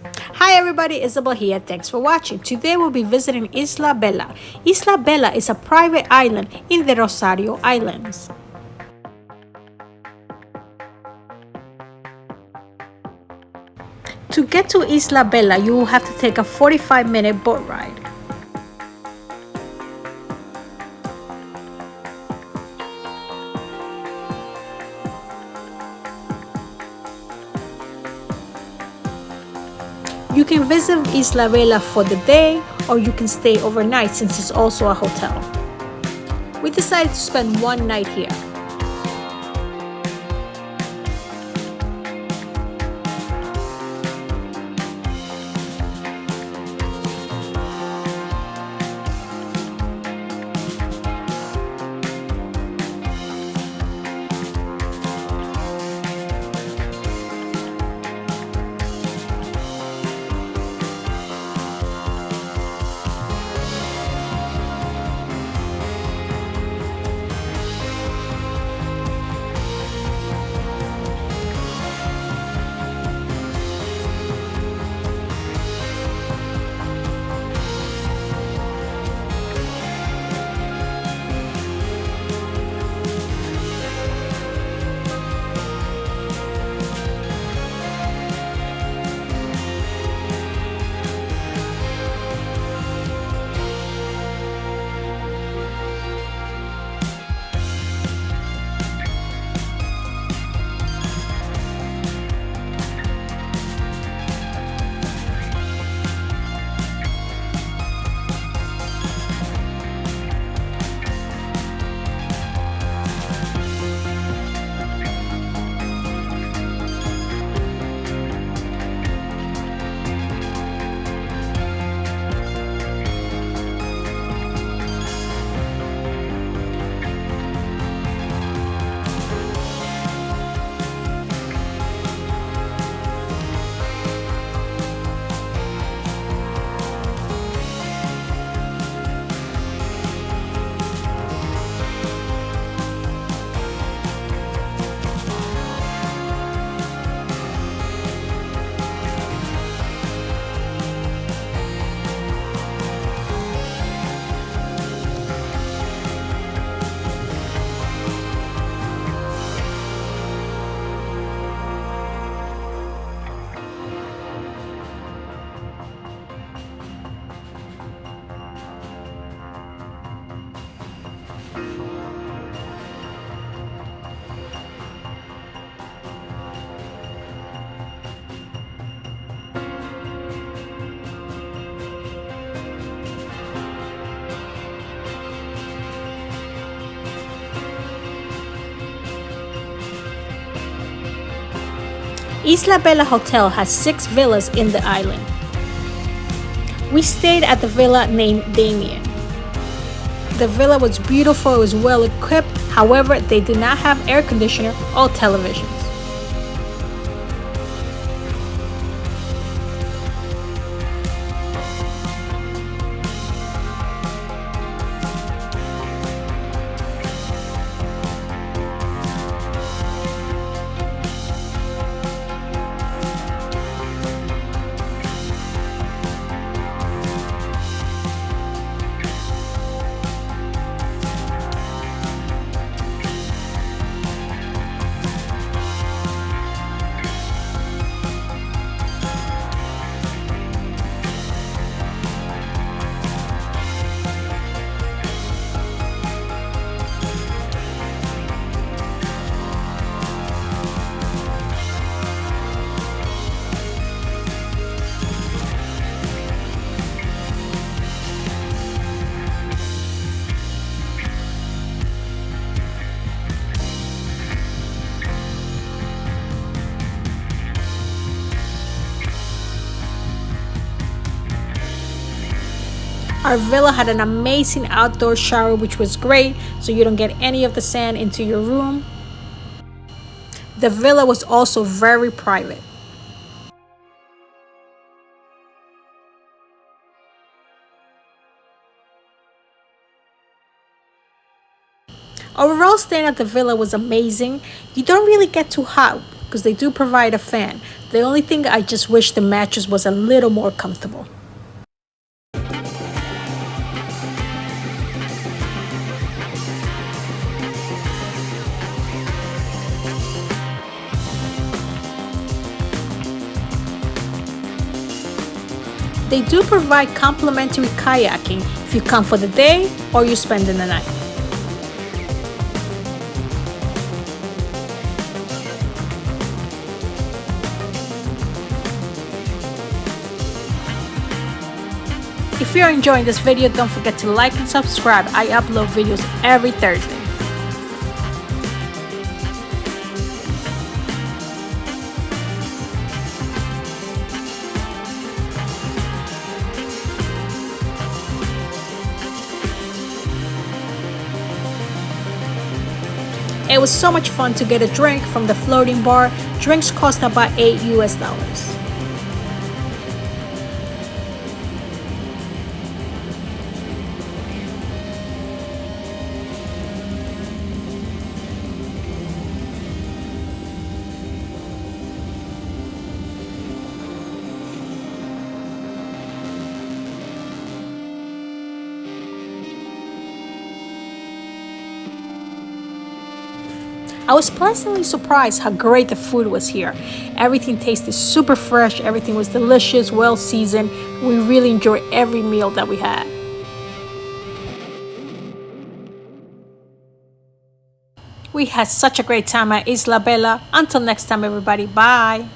Hi everybody, Isabel here. Thanks for watching. Today we'll be visiting Isla Bella. Isla Bella is a private island in the Rosario Islands. To get to Isla Bella, you will have to take a 45-minute boat ride. You can visit Isla Bella for the day, or you can stay overnight since it's also a hotel. We decided to spend one night here. Isla Bella Hotel has 6 villas in the island. We stayed at the villa named Damien. The villa was beautiful, it was well equipped, however, they did not have air conditioner or televisions. Our villa had an amazing outdoor shower, which was great, so you don't get any of the sand into your room. The villa was also very private. Overall, staying at the villa was amazing. You don't really get too hot because they do provide a fan. The only thing, I just wish the mattress was a little more comfortable. They do provide complimentary kayaking if you come for the day or you spend in the night. If you're enjoying this video, don't forget to like and subscribe. I upload videos every Thursday. It was so much fun to get a drink from the floating bar. Drinks cost about $8. I was pleasantly surprised how great the food was here. Everything tasted super fresh, everything was delicious, well seasoned. We really enjoyed every meal that we had. We had such a great time at Isla Bella. Until next time, everybody, bye.